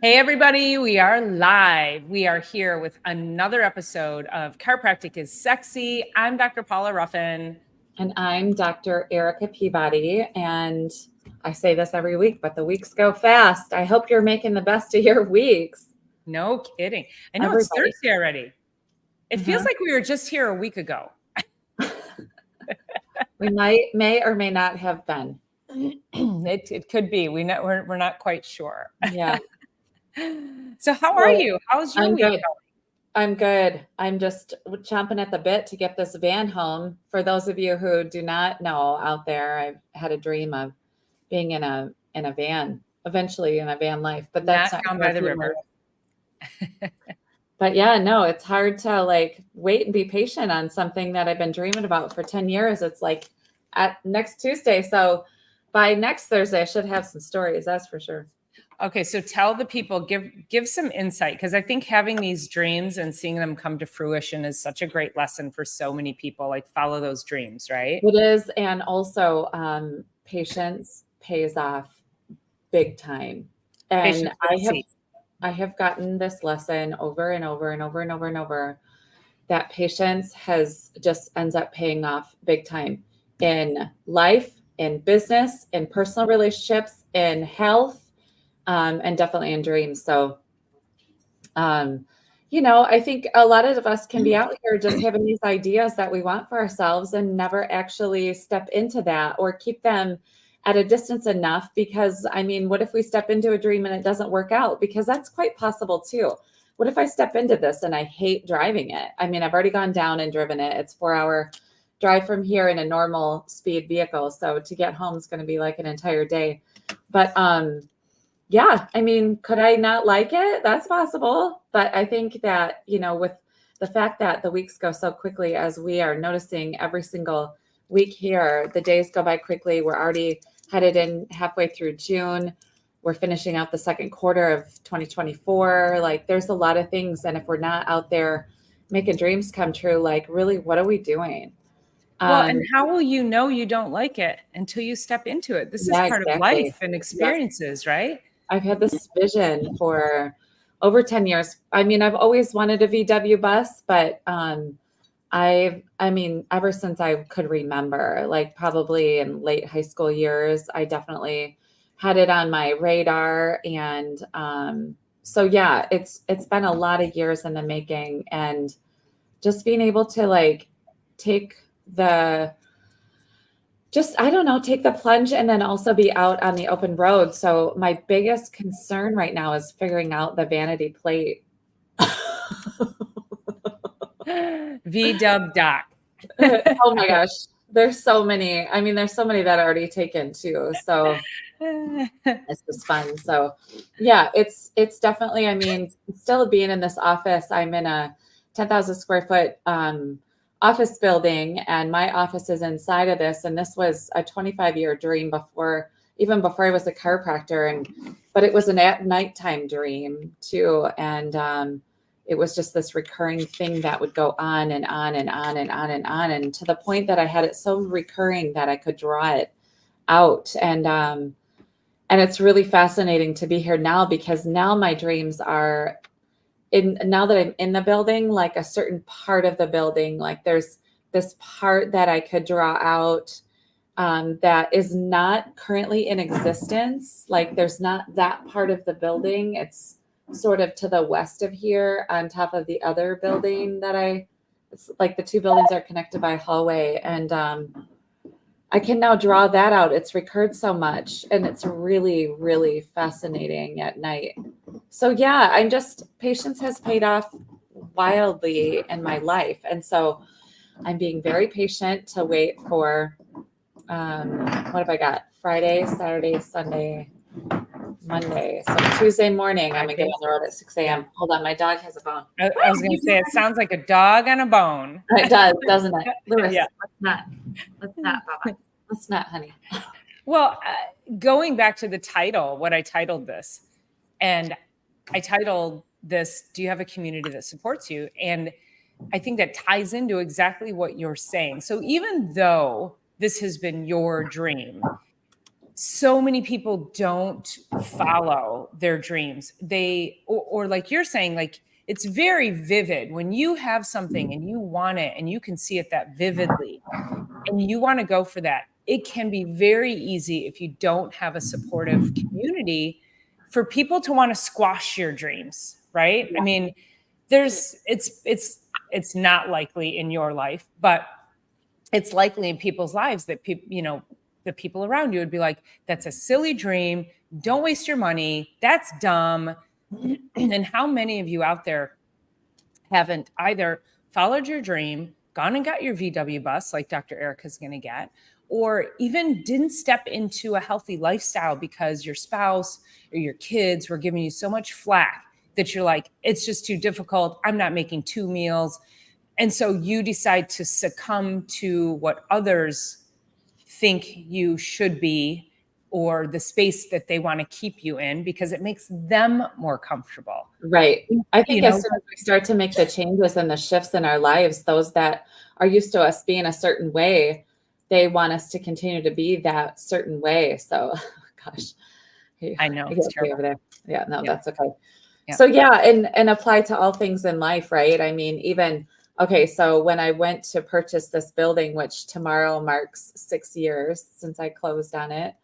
Hey, everybody, we are live. We are here with another episode of Chiropractic is Sexy. I'm Dr. Paula Ruffin. And I'm Dr. Erica Peabody. And I say this every week, but the weeks go fast. I hope you're making the best of your weeks. No kidding. I know Everybody. It's Thursday already. It feels like we were just here a week ago. We may or may not have been. It could be. We're not quite sure. Yeah. So how are you? How's your I'm week good. going? I'm good. I'm just chomping at the bit to get this van home. For those of you who do not know out there, I've had a dream of being in a van, eventually in a van life, but that's not down by the river. But yeah, no, it's hard to like wait and be patient on something that I've been dreaming about for 10 years. It's like at next Tuesday. So by next Thursday, I should have some stories. That's for sure. Okay. So tell the people, give some insight. Cause I think having these dreams and seeing them come to fruition is such a great lesson for so many people. Like follow those dreams, right? It is. And also patience pays off big time. And I have gotten this lesson over and over and over and over and over that patience has just ends up paying off big time in life, in business, in personal relationships, in health, and definitely in dreams. So, I think a lot of us can be out here just having these ideas that we want for ourselves and never actually step into that or keep them at a distance enough. Because I mean, what if we step into a dream and it doesn't work out? Because that's quite possible too. What if I step into this and I hate driving it? I mean, I've already gone down and driven it. It's 4-hour drive from here in a normal speed vehicle. So to get home is going to be like an entire day. But yeah, I mean, could I not like it? That's possible. But I think that, with the fact that the weeks go so quickly, as we are noticing every single week here, the days go by quickly. We're already headed in halfway through June. We're finishing out the second quarter of 2024. Like there's a lot of things. And if we're not out there making dreams come true, like really, what are we doing? Well, and how will you know you don't like it until you step into it? This is part of life and experiences, right? I've had this vision for over 10 years. I mean, I've always wanted a VW bus, but ever since I could remember, like probably in late high school years, I definitely had it on my radar. And so yeah, it's been a lot of years in the making, and just being able to like take the plunge and then also be out on the open road. So my biggest concern right now is figuring out the vanity plate. VW doc. Oh my gosh. There's so many. I mean, there's so many that are already taken too. So it's just fun. So yeah, it's definitely, I mean, still being in this office, I'm in a 10,000 square foot office building, and my office is inside of this. And this was a 25-year dream even before I was a chiropractor. But it was an at nighttime dream too. And it was just this recurring thing that would go on and on and on and on and on. And to the point that I had it so recurring that I could draw it out. And it's really fascinating to be here now, because now my dreams are now that I'm in the building, like a certain part of the building, like there's this part that I could draw out that is not currently in existence. Like there's not that part of the building. It's sort of to the west of here on top of the other building it's like the two buildings are connected by a hallway. And I can now draw that out. It's recurred so much, and it's really, really fascinating at night. So yeah, patience has paid off wildly in my life. And so I'm being very patient to wait for, what have I got? Friday, Saturday, Sunday, Monday. So Tuesday morning, I'm going to get on the road at 6 a.m. Hold on, my dog has a bone. I was going to say, it sounds like a dog on a bone. It does, doesn't it? Lewis, Yeah. Let's not, Baba. Let's not, honey. Well, going back to the title, what I titled this, and I titled this, do you have a community that supports you? And I think that ties into exactly what you're saying. So even though this has been your dream, so many people don't follow their dreams. Or like you're saying, like, it's very vivid when you have something and you want it and you can see it that vividly and you want to go for that. It can be very easy if you don't have a supportive community for people to want to squash your dreams, right? I mean, it's not likely in your life, but it's likely in people's lives that people, the people around you would be like, that's a silly dream. Don't waste your money. That's dumb. And how many of you out there haven't either followed your dream, gone and got your VW bus like Dr. Erica's going to get, or even didn't step into a healthy lifestyle because your spouse or your kids were giving you so much flack that you're like, it's just too difficult. I'm not making 2 meals. And so you decide to succumb to what others think you should be, or the space that they want to keep you in because it makes them more comfortable. Right. I think as soon as we start to make the changes and the shifts in our lives, those that are used to us being a certain way, they want us to continue to be that certain way. So, gosh, I know it's terrible. Over there. Yeah, no, that's okay. Yeah. So and apply to all things in life, right? I mean, even, okay, so when I went to purchase this building, which tomorrow marks 6 years since I closed on it,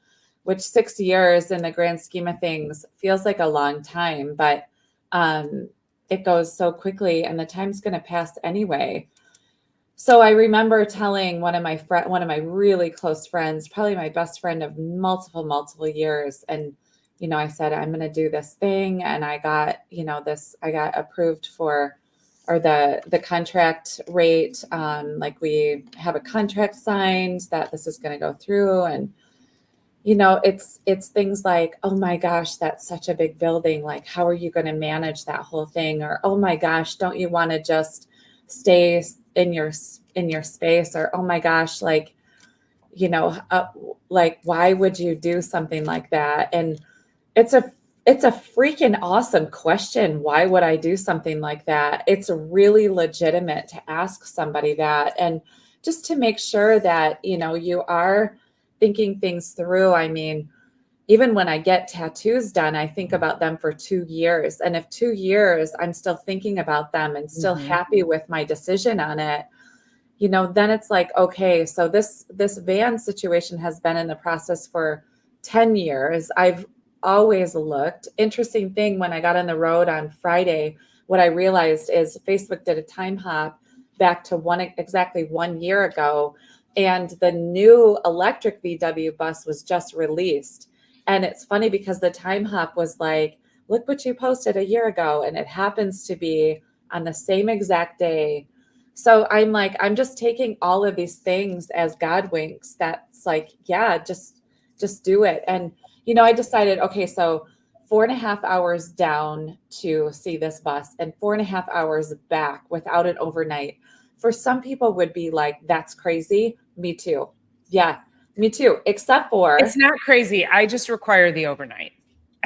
which 6 years in the grand scheme of things feels like a long time, but it goes so quickly and the time's going to pass anyway. So I remember telling one of my really close friends, probably my best friend of multiple years. And, I said, I'm going to do this thing. And I got, I got approved for, or the contract rate. Like we have a contract signed that this is going to go through. And, it's things like, oh my gosh, that's such a big building. Like, how are you going to manage that whole thing? Or, oh my gosh, don't you want to just stay in your space? Or, oh my gosh, like, like, why would you do something like that? And it's a freaking awesome question. Why would I do something like that? It's really legitimate to ask somebody that. And just to make sure that, you are thinking things through. I mean, even when I get tattoos done, I think about them for 2 years. And if 2 years, I'm still thinking about them and still happy with my decision on it, then it's like, okay, so this van situation has been in the process for 10 years. I've always looked. Interesting thing, when I got on the road on Friday, what I realized is Facebook did a time hop back to exactly 1 year ago. And the new electric VW bus was just released. And it's funny because the time hop was like, look what you posted a year ago. And it happens to be on the same exact day. So I'm like, I'm just taking all of these things as God winks. That's like, yeah, just do it. And, I decided, okay, so 4.5 hours down to see this bus and 4.5 hours back without an overnight. For some people would be like, that's crazy. Me too. Yeah, me too. Except for, it's not crazy. I just require the overnight.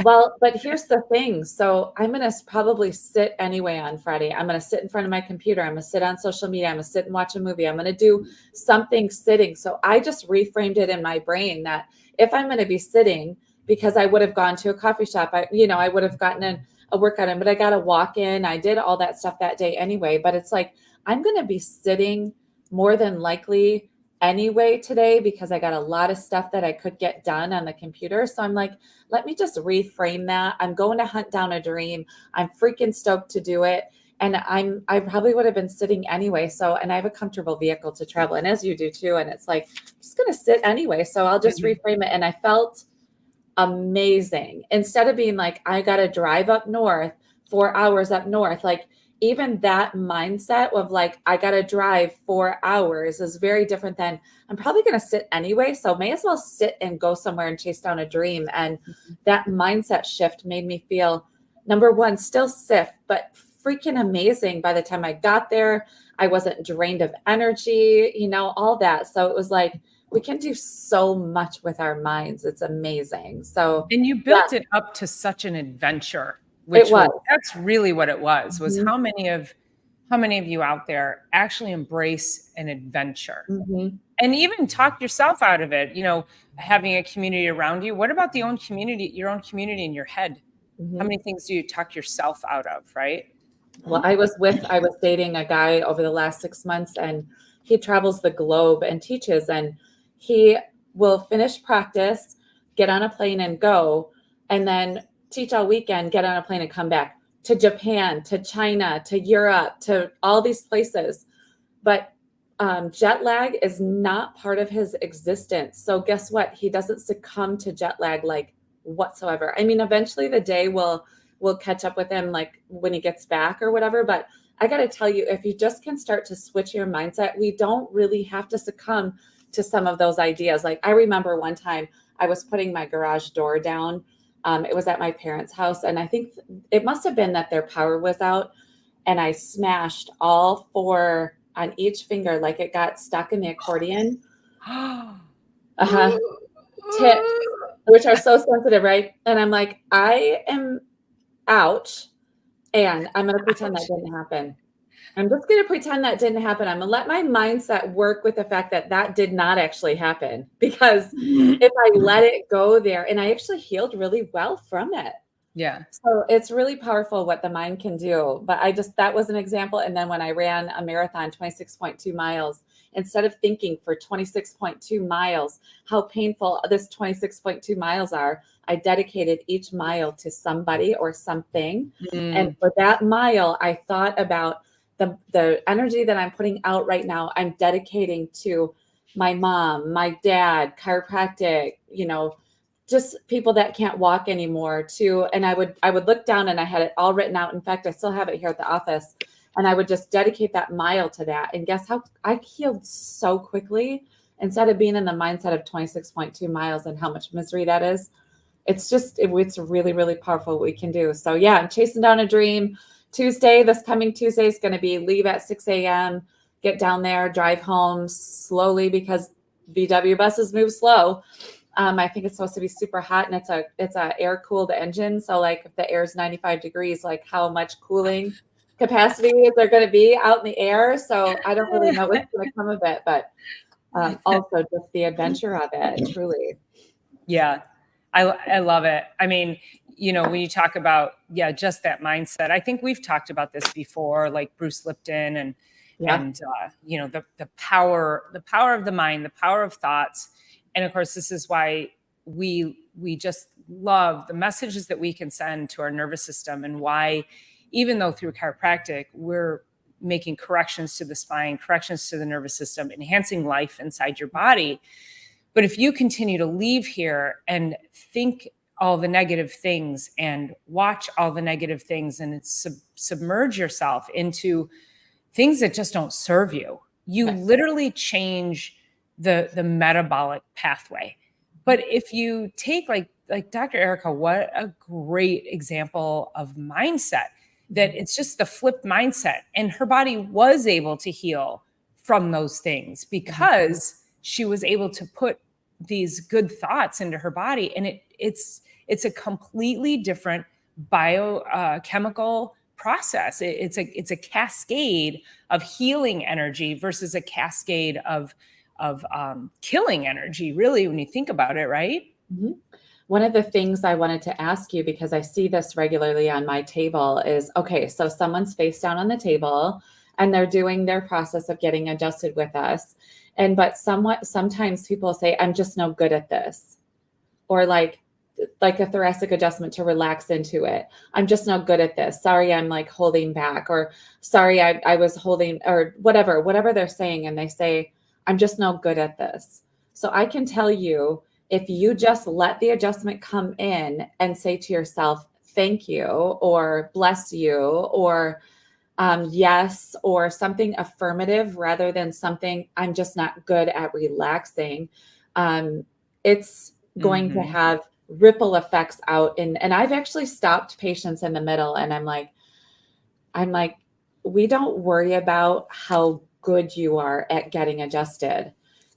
Well, but here's the thing. So I'm going to probably sit anyway on Friday. I'm going to sit in front of my computer. I'm going to sit on social media. I'm going to sit and watch a movie. I'm going to do something sitting. So I just reframed it in my brain that if I'm going to be sitting, because I would have gone to a coffee shop, I would have gotten a workout in, but I got to walk in. I did all that stuff that day anyway. But it's like, I'm going to be sitting more than likely anyway today because I got a lot of stuff that I could get done on the computer. So I'm like, let me just reframe that. I'm going to hunt down a dream. I'm freaking stoked to do it. And I probably would have been sitting anyway. So, and I have a comfortable vehicle to travel, and as you do too. And it's like, I'm just going to sit anyway. So I'll just reframe it. And I felt amazing. Instead of being like, I got to drive up north, 4 hours up north, like, even that mindset of like, I got to drive 4 hours is very different than I'm probably going to sit anyway. So may as well sit and go somewhere and chase down a dream. And that mindset shift made me feel, number one, still stiff, but freaking amazing. By the time I got there, I wasn't drained of energy, all that. So it was like, we can do so much with our minds. It's amazing. So, and you built it up to such an adventure. Which that's really what it was how how many of you out there actually embrace an adventure Mm-hmm. and even talk yourself out of it? You know, having a community around you. What about your own community in your head? How Mm-hmm. many things do you talk yourself out of, right? Well, I was dating a guy over the last 6 months, and he travels the globe and teaches, and he will finish practice, get on a plane and go, and then teach all weekend, get on a plane and come back to Japan, to China, to Europe, to all these places. But jet lag is not part of his existence. So guess what? He doesn't succumb to jet lag like whatsoever. I mean, eventually the day will catch up with him like when he gets back or whatever. But I got to tell you, if you just can start to switch your mindset, we don't really have to succumb to some of those ideas. Like I remember one time I was putting my garage door down. It was at my parents' house. And I think it must have been that their power was out. And I smashed all four on each finger, like it got stuck in the accordion. Uh-huh. Tips, which are so sensitive, right? And I'm like, I am ouch. And I'm going to pretend that didn't happen. I'm just going to pretend that didn't happen. I'm going to let my mindset work with the fact that that did not actually happen. Because if I let it go there, and I actually healed really well from it. Yeah. So it's really powerful what the mind can do. But that was an example. And then when I ran a marathon, 26.2 miles, instead of thinking for 26.2 miles, how painful this 26.2 miles are, I dedicated each mile to somebody or something. And for that mile, I thought about the energy that I'm putting out right now, I'm dedicating to my mom, my dad, chiropractic, just people that can't walk anymore too. And I would look down and I had it all written out. In fact, I still have it here at the office, and I would just dedicate that mile to that. And guess how I healed so quickly instead of being in the mindset of 26.2 miles and how much misery that is. It's really, really powerful what we can do. So yeah, I'm chasing down a dream. This coming Tuesday is going to be leave at 6 a.m., get down there, drive home slowly because VW buses move slow. I think it's supposed to be super hot, and it's a air cooled engine. So like if the air is 95 degrees, like how much cooling capacity is there going to be out in the air? So I don't really know what's going to come of it, but also just the adventure of it, truly. Yeah, I love it. I mean, when you talk about, just that mindset, I think we've talked about this before, like Bruce Lipton and the power of the mind, the power of thoughts. And of course, this is why we just love the messages that we can send to our nervous system, and why, even though through chiropractic, we're making corrections to the spine, corrections to the nervous system, enhancing life inside your body. But if you continue to leave here and think all the negative things and watch all the negative things and submerge yourself into things that just don't serve you, you literally change the metabolic pathway. But if you take like Dr. Erica, what a great example of mindset, that it's just the flipped mindset. And her body was able to heal from those things because she was able to put these good thoughts into her body. And it's a completely different biochemical process. It's a cascade of healing energy versus a cascade of killing energy, really, when you think about it, right? Mm-hmm. One of the things I wanted to ask you, because I see this regularly on my table, is, okay, so someone's face down on the table and they're doing their process of getting adjusted with us. But sometimes people say, I'm just no good at this. Or like a thoracic adjustment to relax into it. I'm just no good at this. Sorry, I'm like holding back, or sorry, I was holding, or whatever they're saying. And they say, I'm just no good at this. So I can tell you, if you just let the adjustment come in and say to yourself, thank you, or bless you, or yes, or something affirmative rather than something, I'm just not good at relaxing, it's going to have ripple effects out. And I've actually stopped patients in the middle, and I'm like, we don't worry about how good you are at getting adjusted.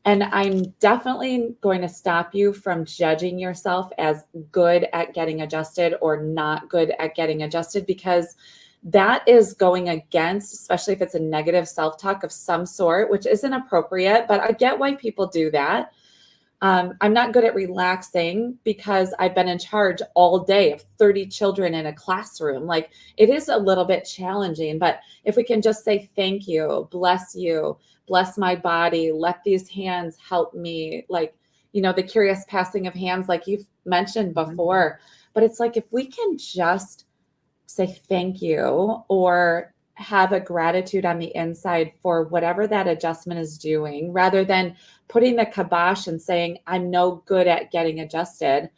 And I'm definitely going to stop you from judging yourself as good at getting adjusted or not good at getting adjusted, because that is going against, especially if it's a negative self-talk of some sort, which isn't appropriate, but I get why people do that. I'm not good at relaxing because I've been in charge all day of 30 children in a classroom. Like, it is a little bit challenging, but if we can just say, thank you, bless my body, let these hands help me, like, the curious passing of hands, like you've mentioned before. But it's like, if we can just say thank you or have a gratitude on the inside for whatever that adjustment is doing, rather than putting the kibosh and saying, I'm no good at getting adjusted,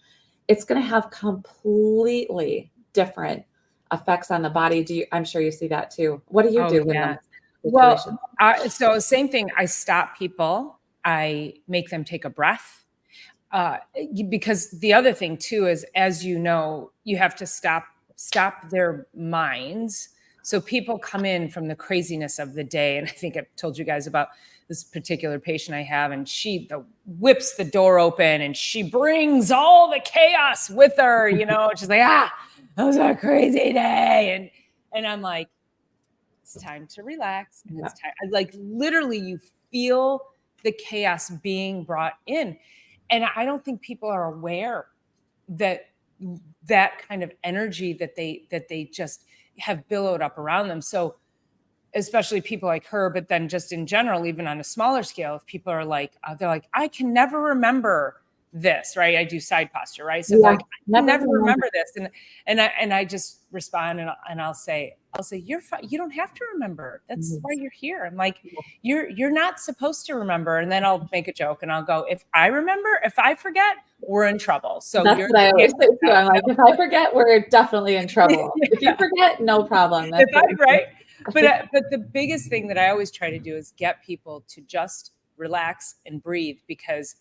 it's going to have completely different effects on the body. I'm sure you see that too. What do you do in those situations? Well, so same thing. I stop people. I make them take a breath. Because the other thing too is, as you know, you have to stop their minds. So people come in from the craziness of the day. And I think I've told you guys about this particular patient I have, and she whips the door open and she brings all the chaos with her, she's like, that was a crazy day. And I'm like, it's time to relax. And it's time, like, literally you feel the chaos being brought in. And I don't think people are aware that kind of energy that they just have billowed up around them. So especially people like her, but then just in general, even on a smaller scale, if people are like, they're like, I can never remember this, right? I do side posture, right? So like, I can never remember this. And I just respond and I'll say, you're fine. You don't have to remember. That's why you're here. I'm like, you're not supposed to remember. And then I'll make a joke and I'll go, if I forget, we're in trouble. So that's what I always say too. I'm like, if I forget, we're definitely in trouble. If you forget, no problem. That's right. But the biggest thing that I always try to do is get people to just relax and breathe, because,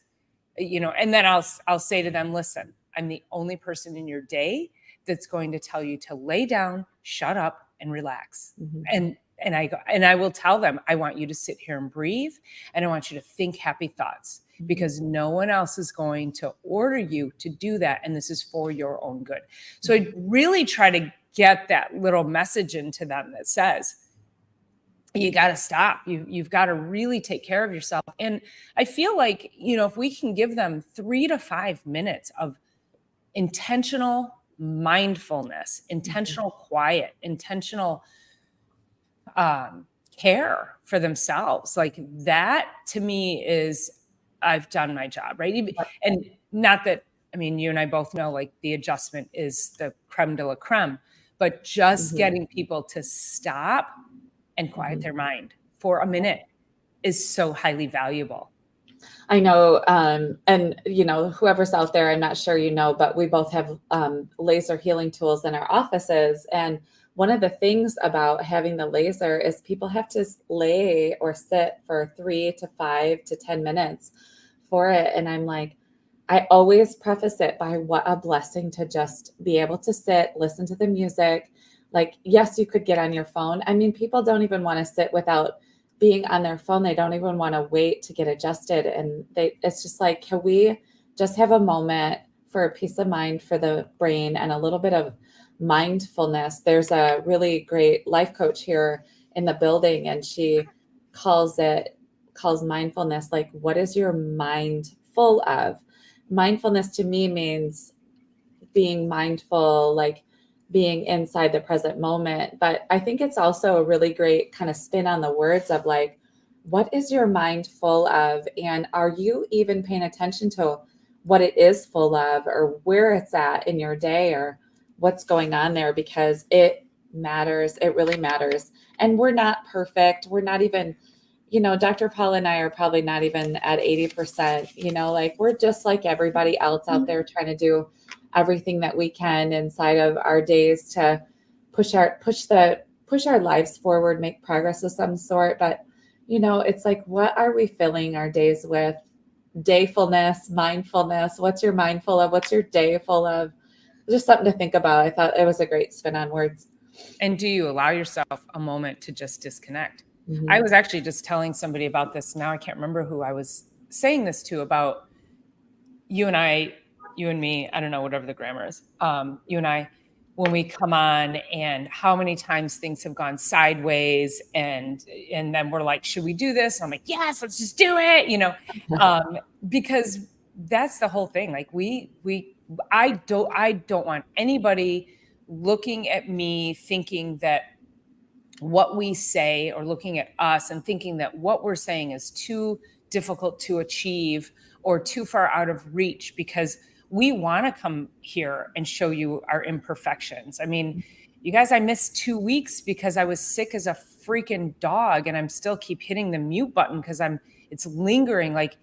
and then I'll say to them, listen, I'm the only person in your day that's going to tell you to lay down, shut up, and relax. And I will tell them, I want you to sit here and breathe, and I want you to think happy thoughts, because no one else is going to order you to do that. And this is for your own good. So I really try to get that little message into them that says, you got to stop. You've got to really take care of yourself. And I feel like, if we can give them 3 to 5 minutes of intentional mindfulness, intentional quiet, intentional care for themselves, like that, to me is, I've done my job, right? And not that, you and I both know, like, the adjustment is the creme de la creme, but just getting people to stop and quiet their mind for a minute is so highly valuable. I know. And whoever's out there, I'm not sure, but we both have laser healing tools in our offices. And one of the things about having the laser is people have to lay or sit for 3 to 5 to 10 minutes for it. And I'm like, I always preface it by, what a blessing to just be able to sit, listen to the music. Like, yes, you could get on your phone. People don't even want to sit without being on their phone. They don't even want to wait to get adjusted. And it's just like, can we just have a moment for peace of mind for the brain and a little bit of mindfulness? There's a really great life coach here in the building, and she calls mindfulness, like, what is your mind full of? Mindfulness to me means being mindful, like being inside the present moment. But I think it's also a really great kind of spin on the words of, like, what is your mind full of? And are you even paying attention to what it is full of, or where it's at in your day, or what's going on there? Because it matters. It really matters. And we're not perfect. We're not even, Dr. Paula and I are probably not even at 80%, like, we're just like everybody else out there trying to do everything that we can inside of our days to push our lives forward, make progress of some sort. But, it's like, what are we filling our days with? Dayfulness, mindfulness. What's your mindful of? What's your day full of? Just something to think about. I thought it was a great spin on words. And do you allow yourself a moment to just disconnect? I was actually just telling somebody about this. Now I can't remember who I was saying this to, about you and me, I don't know, whatever the grammar is. You and I, when we come on, and how many times things have gone sideways, and then we're like, should we do this? And I'm like, yes, let's just do it, because that's the whole thing. Like I don't want anybody looking at me thinking that what we say, or looking at us and thinking that what we're saying is too difficult to achieve or too far out of reach, because we want to come here and show you our imperfections. I mean, you guys, I missed 2 weeks because I was sick as a freaking dog, and I'm still keep hitting the mute button because it's lingering. Like,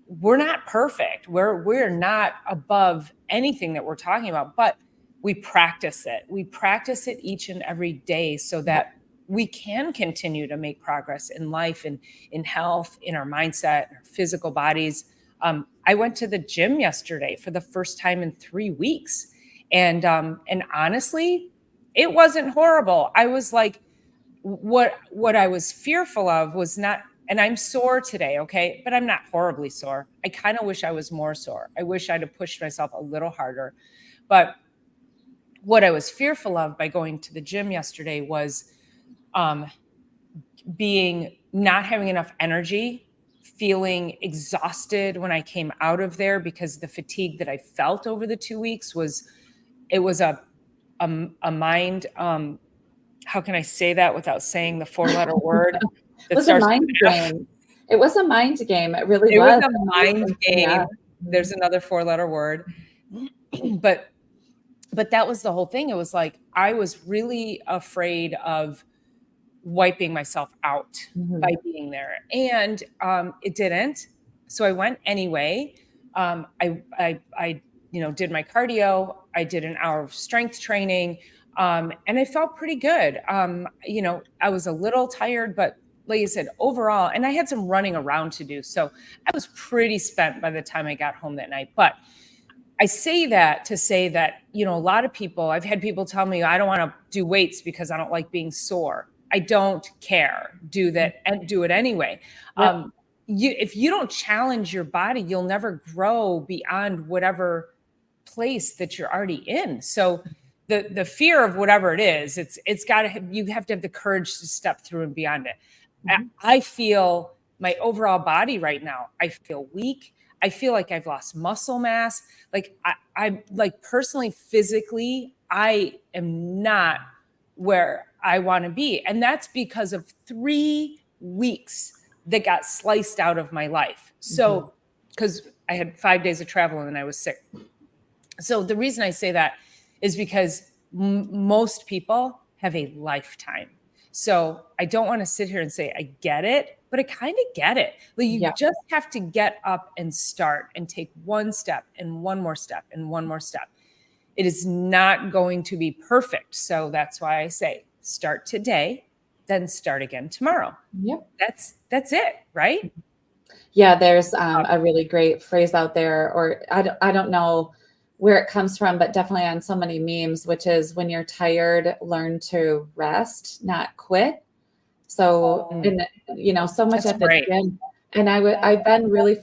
we're not perfect. We're not above anything that we're talking about, but we practice it. We practice it each and every day so that we can continue to make progress in life and in health, in our mindset, in our physical bodies. I went to the gym yesterday for the first time in 3 weeks. And honestly, it wasn't horrible. I was like, what I was fearful of was not, and I'm sore today, okay, but I'm not horribly sore. I kind of wish I was more sore. I wish I'd have pushed myself a little harder. But what I was fearful of by going to the gym yesterday was not having enough energy, feeling exhausted when I came out of there, because the fatigue that I felt over the 2 weeks was a mind. How can I say that without saying the 4-letter word? It was a mind game. It was a mind game. It really was. It was a mind game. Yeah. There's another 4-letter word. But that was the whole thing. It was like, I was really afraid of wiping myself out by being there. And it didn't. So I went anyway. I did my cardio. I did an hour of strength training. And I felt pretty good. I was a little tired, but like I said, overall, and I had some running around to do. So I was pretty spent by the time I got home that night. But I say that to say that, a lot of people, I've had people tell me, I don't want to do weights because I don't like being sore. I don't care. Do that and do it anyway. Right. If you don't challenge your body, you'll never grow beyond whatever place that you're already in. So the fear of whatever it is, it's got to, you have to have the courage to step through and beyond it. Mm-hmm. I feel my overall body right now, I feel weak. I feel like I've lost muscle mass. Like I like personally, physically, I am not where I want to be. And that's because of 3 weeks that got sliced out of my life. So, because I had 5 days of travel and then I was sick. So the reason I say that is because most people have a lifetime. So I don't want to sit here and say, I get it, but I kind of get it. Like, you just have to get up and start and take one step and one more step and one more step. It is not going to be perfect. So that's why I say start today, then start again tomorrow. Yep. That's it, right? Yeah, there's a really great phrase out there, or I don't know where it comes from, but definitely on so many memes, which is, when you're tired, learn to rest, not quit. So, so much at the gym. And I've been really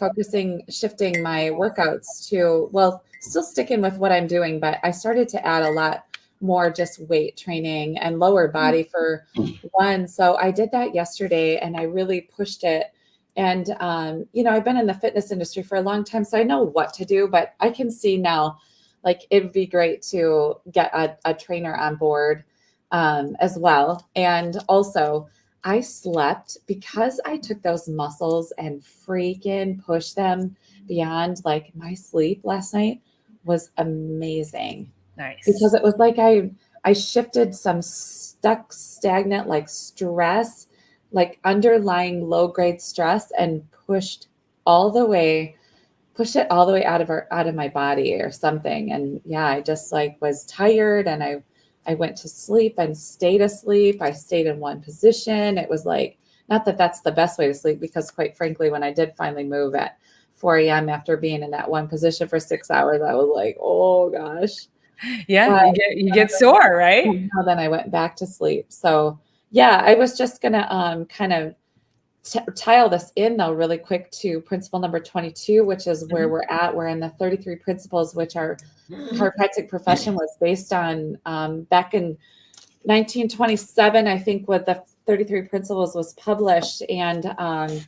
shifting my workouts to, still sticking with what I'm doing, but I started to add a lot more just weight training and lower body for one. So I did that yesterday and I really pushed it. And, I've been in the fitness industry for a long time, so I know what to do, but I can see now, like, it'd be great to get a trainer on board as well. And also, I slept, because I took those muscles and freaking pushed them beyond, like, my sleep last night was amazing. Nice. Because it was like I shifted some stagnant, like, stress, like underlying low grade stress, and pushed it all the way out of my body or something. And I just was tired, and I went to sleep and stayed asleep. I stayed in one position. It was like, not that that's the best way to sleep, because quite frankly, when I did finally move at 4 a.m. after being in that one position for 6 hours, I was like, oh gosh. Yeah, you get sore, right? Then I went back to sleep. So I was just gonna kind of tile this in though really quick to principle number 22, which is where Mhm. we're at. We're in the 33 principles, which our chiropractic profession was based on back in 1927, I think, what the 33 principles was published. And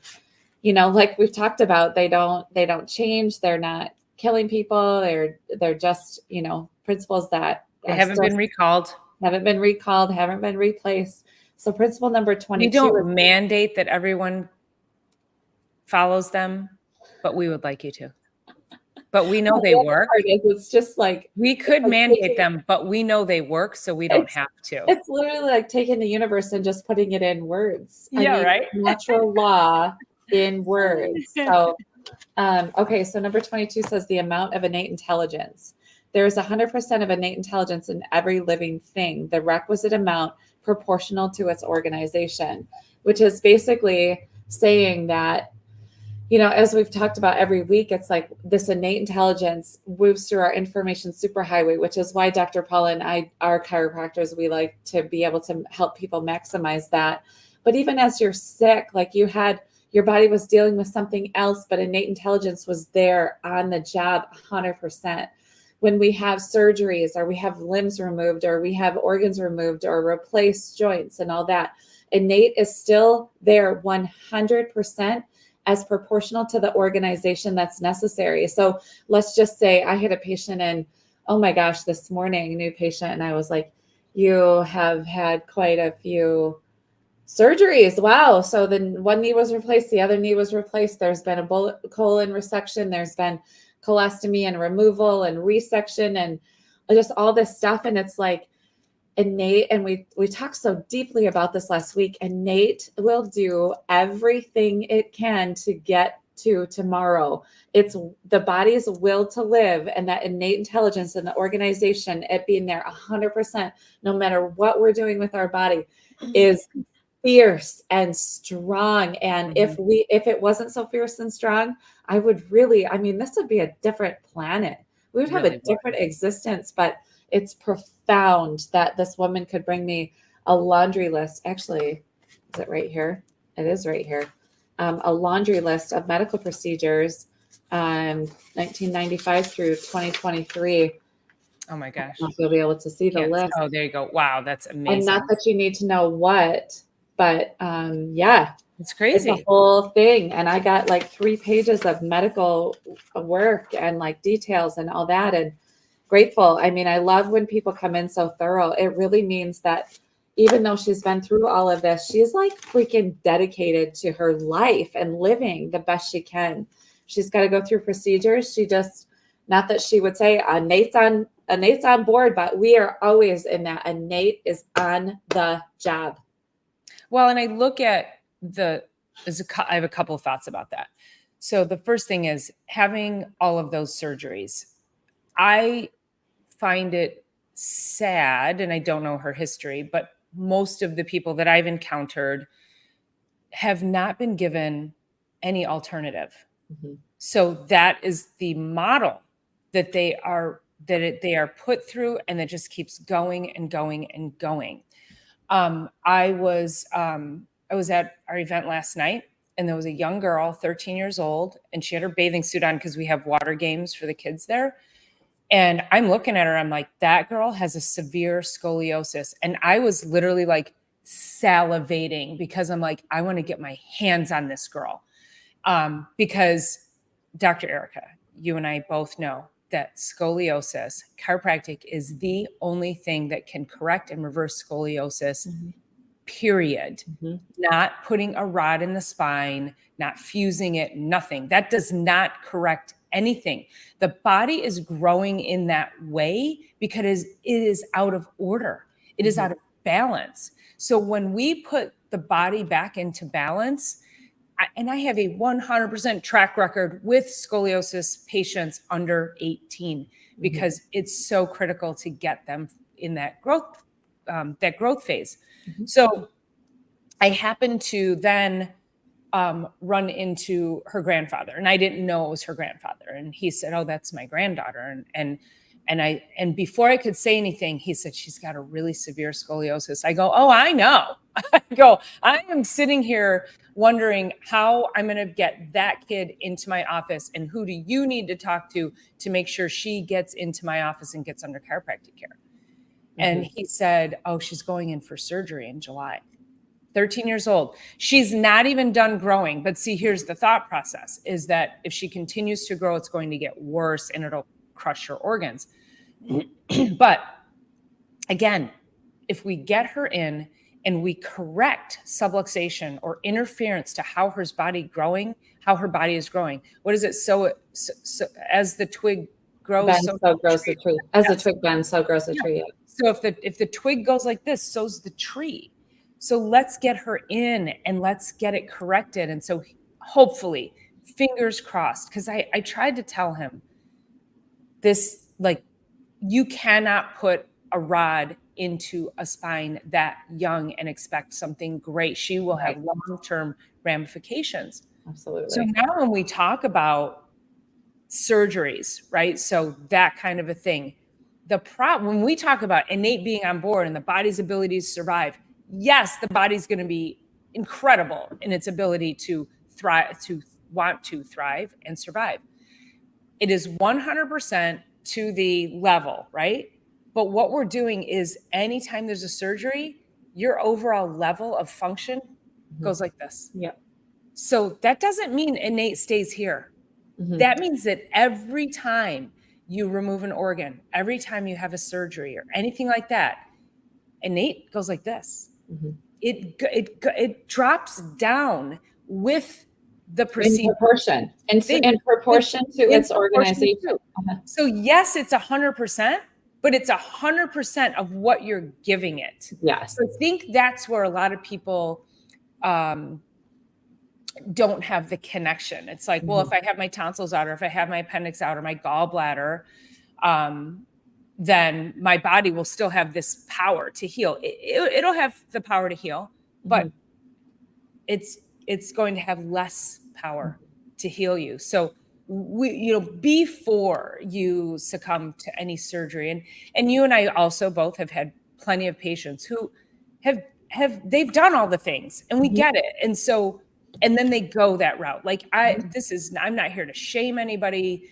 you know, like we've talked about, they don't change. They're not killing people. They're just, you know, principles that They are haven't still been recalled. haven't been recalled, haven't been replaced. So principle number We 22 is don't mandate that everyone follows them, but we would like you to. But we know they the other work. part is it's just like We it's could like mandate taking them, but we know they work, so we don't it's have to. it's literally like taking the universe and just putting it in words. I Yeah, mean, right? natural law in words. So okay, so number 22 says the amount of innate intelligence. There is 100% of innate intelligence in every living thing, the requisite amount proportional to its organization, which is basically saying that, you know, as we've talked about every week, it's like this innate intelligence moves through our information superhighway, which is why Dr. Paula and I are chiropractors. We like to be able to help people maximize that. But even as you're sick, like you had, your body was dealing with something else, but innate intelligence was there on the job 100%. When we have surgeries or we have limbs removed or we have organs removed or replaced joints and all that, innate is still there 100% as proportional to the organization that's necessary. So let's just say I had a patient and oh my gosh, this morning, new patient, and I was like, you have had quite a few surgeries. Wow. So then one knee was replaced, the other knee was replaced. There's been a colon resection, there's been colostomy and removal and resection and just all this stuff. And it's like, innate, and we talked so deeply about this last week, innate will do everything it can to get to tomorrow. It's the body's will to live and that innate intelligence and the organization, it being there 100%, no matter what we're doing with our body, is fierce and strong. And if it wasn't so fierce and strong, I would really, I mean, this would be a different planet. We would have Really a different existence, but it's profound that this woman could bring me a laundry list. Actually, is it right here? It is right here. A laundry list of medical procedures, 1995 through 2023. Oh my gosh. You'll be able to see the list. Oh, there you go. Wow, that's amazing. And not that you need to know what, but yeah, it's it's crazy. a whole thing. And I got like 3 pages of medical work and like details and all that. And grateful. I mean, I love when people come in so thorough. It really means that even though she's been through all of this, she's like freaking dedicated to her life and living the best she can. She's got to go through procedures. She just, not that she would say Nate's on board, but we are always in that. And Nate is on the job. Well, and I look at I have a couple of thoughts about that. So the first thing is having all of those surgeries. I find it sad, and I don't know her history, but most of the people that I've encountered have not been given any alternative. Mhm. So that is the model that they are put through, and that just keeps going and going and going. I was at our event last night, and there was a young girl, 13 years old, and she had her bathing suit on because we have water games for the kids there. And I'm looking at her, I'm like, that girl has a severe scoliosis. And I was literally like salivating because I'm like, I want to get my hands on this girl. Because Dr. Erica, you and I both know that scoliosis, chiropractic is the only thing that can correct and reverse scoliosis, period. Not putting a rod in the spine, not fusing it, nothing. That does not correct anything. The body is growing in that way because it is out of order. It is out of balance. So when we put the body back into balance, and I have a 100% track record with scoliosis patients under 18 because it's so critical to get them in that growth phase. So I happened to then run into her grandfather, and I didn't know it was her grandfather. And he said, "Oh, that's my granddaughter." And before I could say anything, he said, she's got a really severe scoliosis. I go, oh, I know. I go, I am sitting here wondering how I'm going to get that kid into my office, and who do you need to talk to make sure she gets into my office and gets under chiropractic care. And he said, oh, she's going in for surgery in July. 13 years old. She's not even done growing. But see, here's the thought process, is that if she continues to grow, it's going to get worse and it'll crush her organs. But again, if we get her in and we correct subluxation or interference to how her body is growing, what is it? So as the twig grows, bends, so grows the tree. As the twig bends, so grows the tree. So if the twig goes like this, so's the tree. So let's get her in and let's get it corrected. And so hopefully, fingers crossed, because I tried to tell him this, like, you cannot put a rod into a spine that young and expect something great. She will have long-term ramifications. Absolutely. So now when we talk about surgeries, right? So that kind of a thing, when we talk about innate being on board and the body's ability to survive, yes, the body's going to be incredible in its ability to thrive, to want to thrive and survive. It is 100% to the level, right? But what we're doing is anytime there's a surgery, your overall level of function goes like this. Yep. So that doesn't mean innate stays here. That means that every time you remove an organ, every time you have a surgery or anything like that, innate goes like this. It drops down with the in proportion, in proportion to its organization. So yes, it's 100%, but it's 100% of what you're giving it. Yes. So I think that's where a lot of people don't have the connection. It's like, well, if I have my tonsils out, or if I have my appendix out, or my gallbladder, then my body will still have this power to heal. It'll have the power to heal, but it's going to have less power to heal you. So before you succumb to any surgery, and you and I also both have had plenty of patients who they've done all the things, and we get it. And so, and then they go that route. Like I'm not here to shame anybody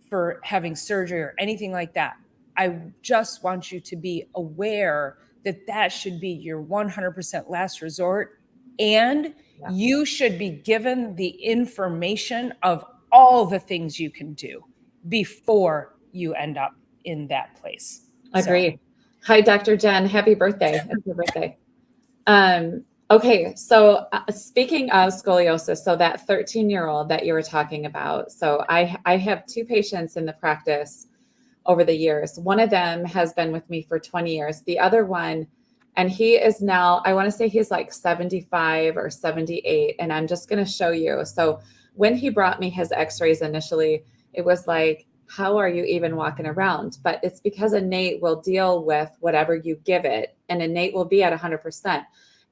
for having surgery or anything like that. I just want you to be aware that that should be your 100% last resort. And you should be given the information of all the things you can do before you end up in that place. Agree. So. Hi, Dr. Jen. Happy birthday. It's your birthday. Okay. So speaking of scoliosis, so that 13-year-old that you were talking about. So I have two patients in the practice over the years. One of them has been with me for 20 years. The other one, and he is now, I want to say he's like 75 or 78. And I'm just going to show you. So when he brought me his x-rays initially, it was like, how are you even walking around? But it's because innate will deal with whatever you give it, and innate will be at 100%.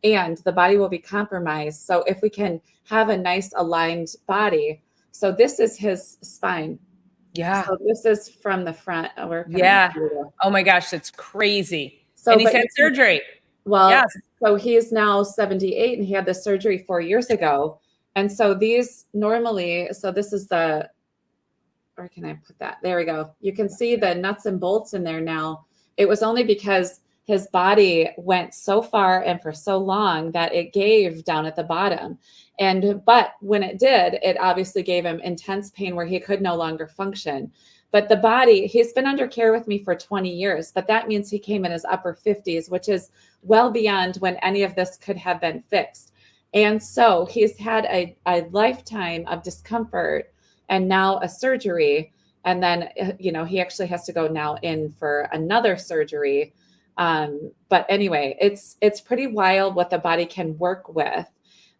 And the body will be compromised. So if we can have a nice aligned body, so this is his spine. Yeah. So this is from the front. Oh my gosh, that's crazy. So, and he's had surgery. Well, yes. So he is now 78 and he had the surgery 4 years ago. And so these normally, so this is where can I put that? There we go. You can see the nuts and bolts in there now. It was only because his body went so far and for so long that it gave down at the bottom. But when it did, it obviously gave him intense pain where he could no longer function. But the body, he's been under care with me for 20 years, but that means he came in his upper 50s, which is well beyond when any of this could have been fixed. And so he's had a lifetime of discomfort and now a surgery. And then, he actually has to go now in for another surgery. But anyway, it's pretty wild what the body can work with.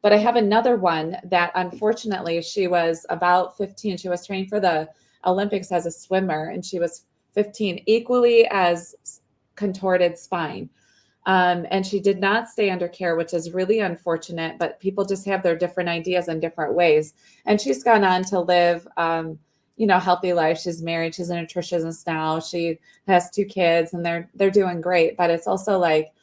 But I have another one that unfortunately she was about 15. She was trained for the Olympics as a swimmer, and she was 15, equally as contorted spine. And she did not stay under care, which is really unfortunate, but people just have their different ideas in different ways. And she's gone on to live, healthy life. She's married. She's a nutritionist now. She has 2 kids and they're doing great. But it's also like,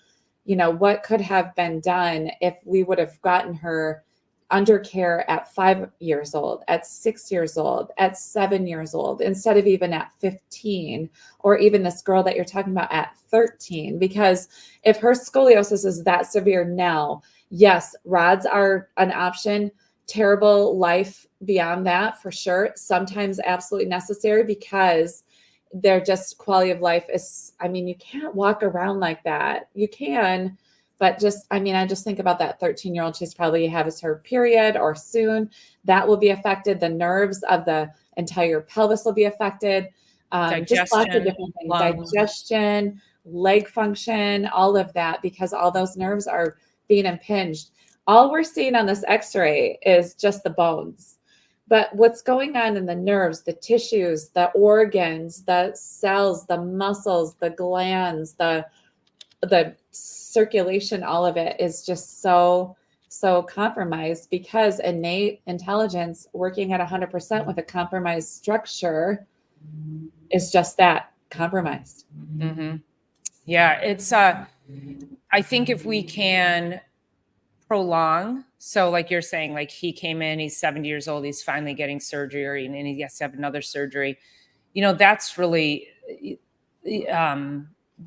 what could have been done if we would have gotten her under care at 5 years old, at 6 years old, at 7 years old, instead of even at 15, or even this girl that you're talking about at 13. Because if her scoliosis is that severe now, yes, rods are an option. Terrible life beyond that, for sure. Sometimes absolutely necessary, because they're just quality of life is, you can't walk around like that. You can, but just, I just think about that 13-year-old. She's probably has her period or soon. That will be affected. The nerves of the entire pelvis will be affected. Just lots of different things. lungs. Digestion, leg function, all of that, because all those nerves are being impinged. All we're seeing on this x-ray is just the bones. But what's going on in the nerves, the tissues, the organs, the cells, the muscles, the glands, the circulation, all of it is just so compromised, because innate intelligence working at 100% with a compromised structure is just that, compromised. Mm-hmm. Yeah, it's I think if we can prolong, so like you're saying, like he came in, he's 70 years old, he's finally getting surgery, and then he has to have another surgery. That's really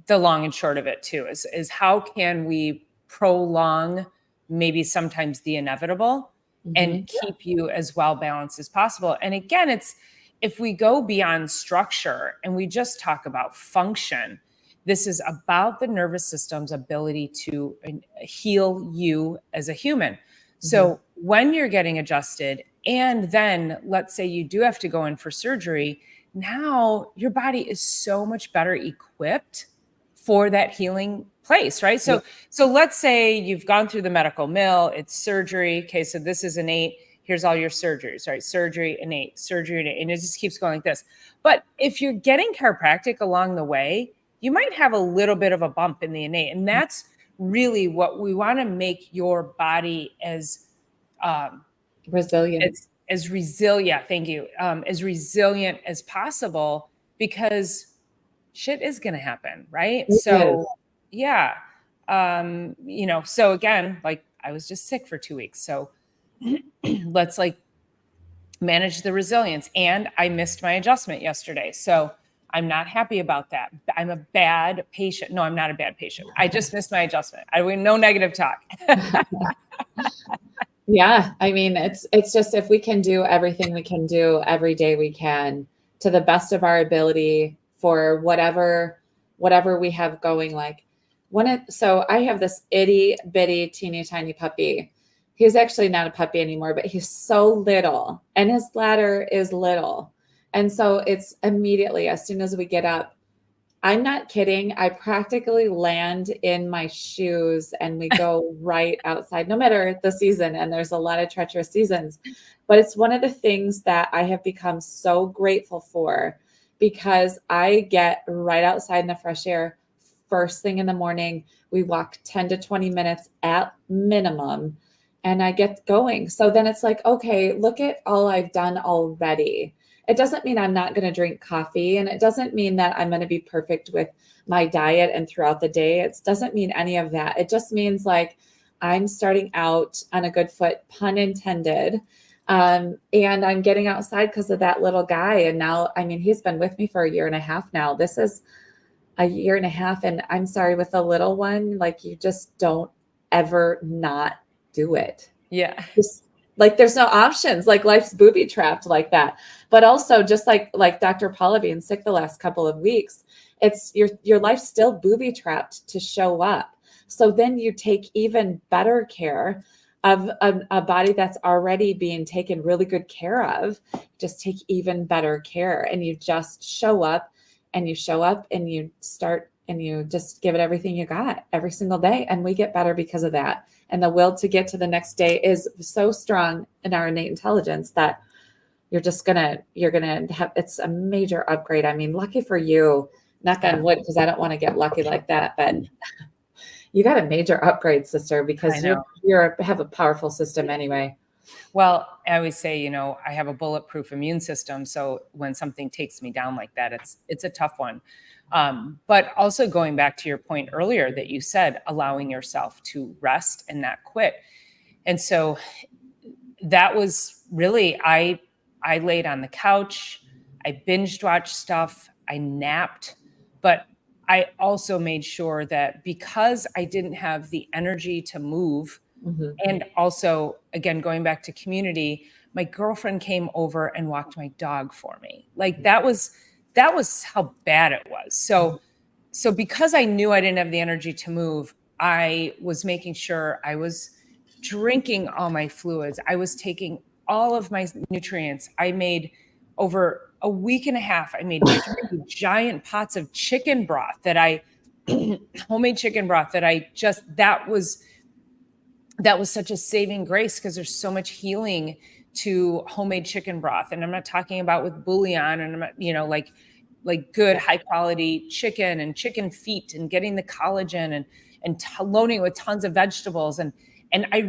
the long and short of it too, is how can we prolong maybe sometimes the inevitable and keep you as well balanced as possible. And again, it's, if we go beyond structure and we just talk about function, this is about the nervous system's ability to heal you as a human. So when you're getting adjusted, and then let's say you do have to go in for surgery, now your body is so much better equipped for that healing place, right? So let's say you've gone through the medical mill, it's surgery. Okay, so this is innate. Here's all your surgeries, right? Surgery, innate, and it just keeps going like this. But if you're getting chiropractic along the way, you might have a little bit of a bump in the innate. And that's really what we want to make your body as resilient. As resilient, thank you, as resilient as possible, because shit is going to happen, right? Yeah. So again, like I was just sick for 2 weeks. So let's like manage the resilience. And I missed my adjustment yesterday. So I'm not happy about that. I'm a bad patient. No, I'm not a bad patient. I just missed my adjustment. No negative talk. Yeah. It's just, if we can do everything we can do every day, we can, to the best of our ability, for whatever we have going. Like so I have this itty bitty teeny tiny puppy. He's actually not a puppy anymore, but he's so little and his bladder is little. And so it's immediately, as soon as we get up, I'm not kidding, I practically land in my shoes and we go right outside, no matter the season. And there's a lot of treacherous seasons, but it's one of the things that I have become so grateful for, because I get right outside in the fresh air first thing in the morning. We walk 10 to 20 minutes at minimum, and I get going. So then it's like, okay, look at all I've done already. It doesn't mean I'm not going to drink coffee, and it doesn't mean that I'm going to be perfect with my diet and throughout the day. It doesn't mean any of that. It just means like I'm starting out on a good foot, pun intended. And I'm getting outside because of that little guy. And now, he's been with me for 1.5 years now. This is 1.5 years. And I'm sorry, with a little one, like, you just don't ever not do it. Yeah. Like there's no options, like life's booby trapped like that. But also, just like Dr. Paula being sick the last couple of weeks, it's your life's still booby trapped to show up. So then you take even better care of a body that's already being taken really good care of. Just take even better care, and you just show up and you start and you just give it everything you got every single day. And we get better because of that. And the will to get to the next day is so strong in our innate intelligence that you're going to have, it's a major upgrade. Lucky for you, knock on wood, because I don't want to get lucky like that, but you got a major upgrade, sister, because you have a powerful system anyway. Well, I always say, I have a bulletproof immune system. So when something takes me down like that, it's a tough one. But also going back to your point earlier that you said, allowing yourself to rest and not quit. And so that was really, I laid on the couch, I binged watched stuff, I napped, but I also made sure that because I didn't have the energy to move, Mhm. and also, again, going back to community, my girlfriend came over and walked my dog for me. Like that was how bad it was. So because I knew I didn't have the energy to move, I was making sure I was drinking all my fluids. I was taking all of my nutrients. I made over a week and a half, I made 3 giant pots of chicken broth that I homemade chicken broth that was such a saving grace because there's so much healing to homemade chicken broth. And I'm not talking about with bouillon and I'm not, like good high quality chicken and chicken feet and getting the collagen and loading it with tons of vegetables. And I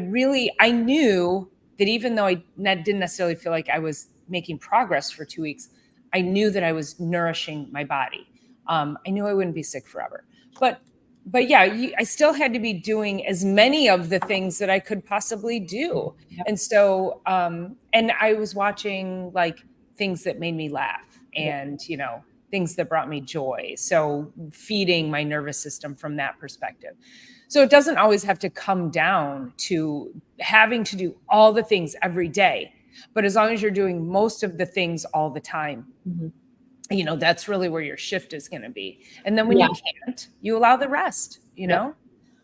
knew that even though didn't necessarily feel like I was making progress for 2 weeks, I knew that I was nourishing my body. I knew I wouldn't be sick forever, but yeah, I still had to be doing as many of the things that I could possibly do. Yep. And so, and I was watching like things that made me laugh and, things that brought me joy. So feeding my nervous system from that perspective. So it doesn't always have to come down to having to do all the things every day. But as long as you're doing most of the things all the time, Mhm. That's really where your shift is going to be. And then when Yeah. you can't, you allow the rest, Yep.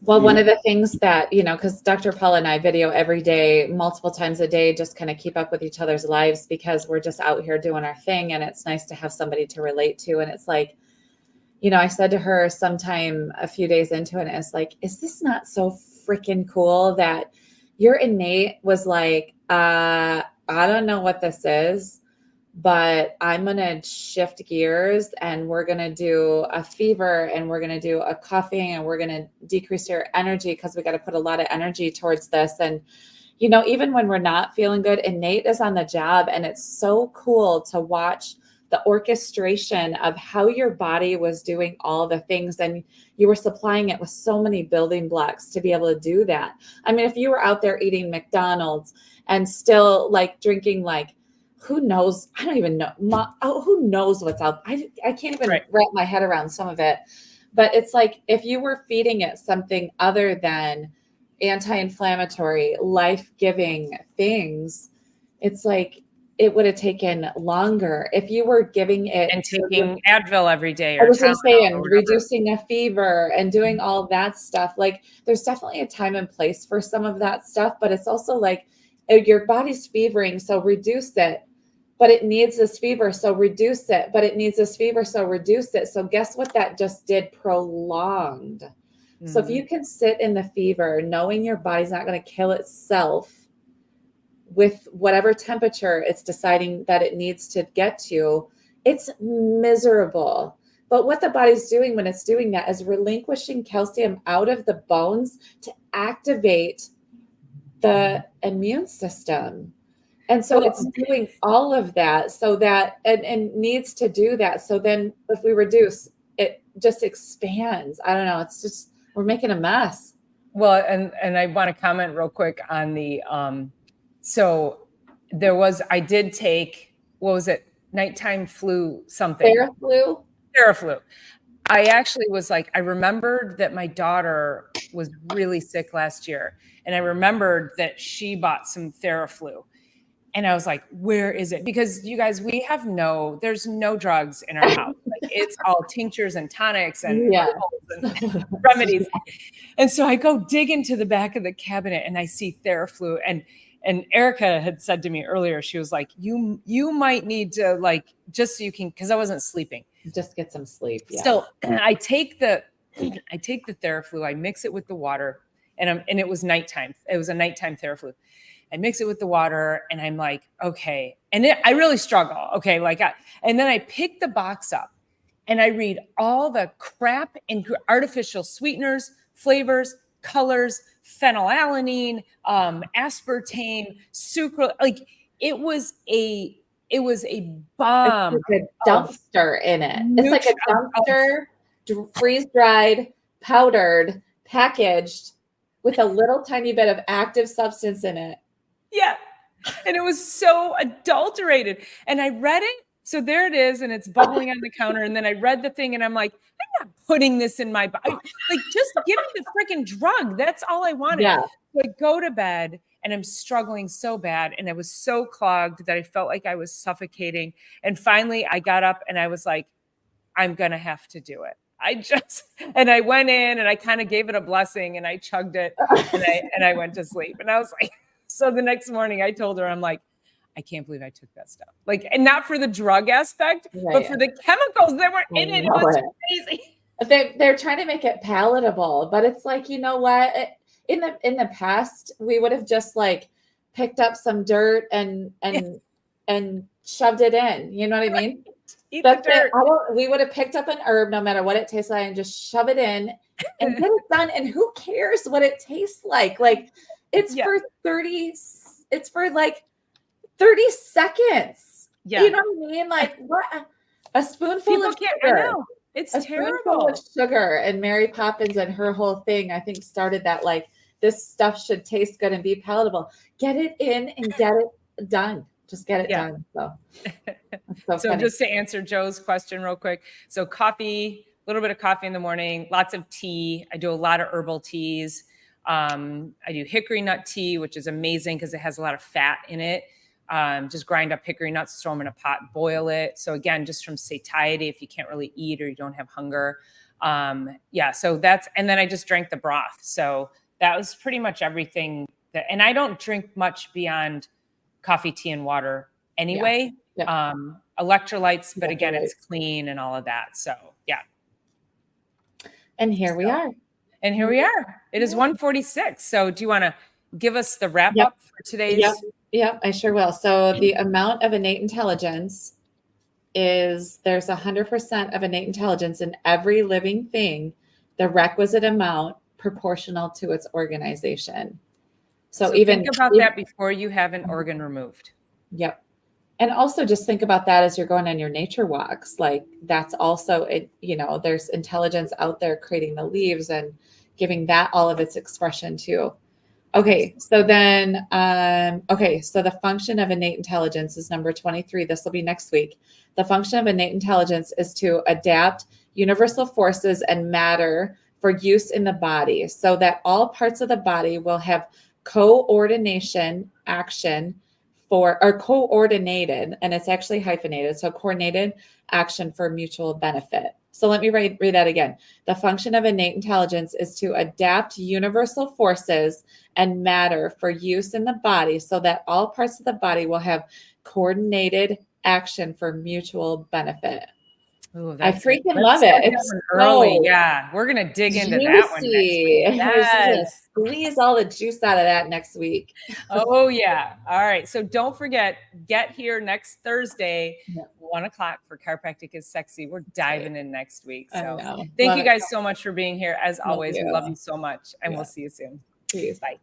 Well, one of the things that, because Dr. Paula and I video every day, multiple times a day, just kind of keep up with each other's lives because we're just out here doing our thing. And it's nice to have somebody to relate to. And it's like, I said to her sometime a few days into it, and it's like, is this not so freaking cool that your innate was like, I don't know what this is, but I'm going to shift gears and we're going to do a fever and we're going to do a coughing and we're going to decrease your energy because we got to put a lot of energy towards this. And, even when we're not feeling good, innate is on the job. And it's so cool to watch the orchestration of how your body was doing all the things. And you were supplying it with so many building blocks to be able to do that. I mean, if you were out there eating McDonald's and still like drinking like, who knows? I don't even know. Who knows what's out? I can't even wrap my head around some of it. But it's like if you were feeding it something other than anti-inflammatory, life-giving things, it's like it would have taken longer if you were giving it and taking Advil every day. Or I was going to say, and reducing a fever and doing all that stuff. Like there's definitely a time and place for some of that stuff, but it's also like your body's fevering, so reduce it. But it needs this fever, so reduce it. But it needs this fever, so reduce it. So guess what that just did? Prolonged. Mm-hmm. So if you can sit in the fever, knowing your body's not going to kill itself with whatever temperature it's deciding that it needs to get to, it's miserable. But what the body's doing when it's doing that is relinquishing calcium out of the bones to activate the immune system. And so it's doing all of that so that, and needs to do that. So then if we reduce, it just expands. I don't know. It's just, we're making a mess. Well, and I want to comment real quick on the, so I did take, what was it? Nighttime flu something. Theraflu. I actually was like, I remembered that my daughter was really sick last year. And I remembered that she bought some Theraflu. And I was like, where is it? Because you guys, there's no drugs in our house. Like it's all tinctures and tonics and and remedies. And so I go dig into the back of the cabinet and I see Theraflu. And Erica had said to me earlier, she was like, you might need to like, just so you can, because I wasn't sleeping. Just get some sleep. Yeah. So I take the Theraflu, I mix it with the water, and it was nighttime. It was a nighttime Theraflu. I mix it with the water and I'm like, okay. And I really struggle. Okay. And then I pick the box up and I read all the crap and artificial sweeteners, flavors. colors, phenylalanine, aspartame, sucrose. Like it was a bomb. It's like a dumpster in it. It's like a dumpster, freeze dried, powdered, packaged with a little tiny bit of active substance in it. Yeah. And it was so adulterated. And I read it. So there it is. And it's bubbling on the counter. And then I read the thing and I'm like, I'm not putting this in my body. Like, just give me the freaking drug. That's all I wanted. Yeah. So I go to bed and I'm struggling so bad. And I was so clogged that I felt like I was suffocating. And finally I got up and I was like, I'm going to have to do it. And I went in and I kind of gave it a blessing and I chugged it and I went to sleep. And I was like, so the next morning I told her, I'm like, I can't believe I took that stuff. Like, and not for the drug aspect, but for the chemicals that were in it. It was crazy. They're trying to make it palatable, but it's like, you know what? In the past, we would have just like picked up some dirt and shoved it in. You know what I mean? That's it. We would have picked up an herb, no matter what it tastes like, and just shove it in and get it done. And who cares what it tastes like? Like it's for like 30 seconds. Yeah. You know what I mean? Like what? A spoonful of sugar. I know. It's terrible. Of sugar. And Mary Poppins and her whole thing, I think, started that like this stuff should taste good and be palatable. Get it in and get it done. Just get it done. So just to answer Joe's question real quick. So coffee, a little bit of coffee in the morning, lots of tea. I do a lot of herbal teas. I do hickory nut tea, which is amazing because it has a lot of fat in it. Just grind up hickory nuts, throw them in a pot, boil it. So again, just from satiety, if you can't really eat or you don't have hunger. So and then I just drank the broth. So that was pretty much everything and I don't drink much beyond coffee, tea, and water anyway. Yeah. Electrolytes, but again, it's clean and all of that. So yeah. And here we are. It is 1:46. So do you want to give us the wrap up for today's? Yep, I sure will. So the amount of innate intelligence is there's 100% of innate intelligence in every living thing, the requisite amount proportional to its organization. So even think about that before you have an organ removed. Yep. And also just think about that as you're going on your nature walks. Like that's also it, there's intelligence out there creating the leaves and giving that all of its expression too. Okay. So then, so the function of innate intelligence is number 23. This will be next week. The function of innate intelligence is to adapt universal forces and matter for use in the body so that all parts of the body will have coordination action coordinated, and it's actually hyphenated. So coordinated action for mutual benefit. So let me read that again. The function of innate intelligence is to adapt universal forces and matter for use in the body so that all parts of the body will have coordinated action for mutual benefit. Ooh, I freaking love it. It's early. Yeah. We're going to dig into that one next week. Yes. Squeeze all the juice out of that next week. Oh yeah. All right. So don't forget, get here next Thursday, 1:00 for Chiropractic is Sexy. We're diving in next week. So thank you guys so much for being here. As always, we love you so much and we'll see you soon. Peace. Bye.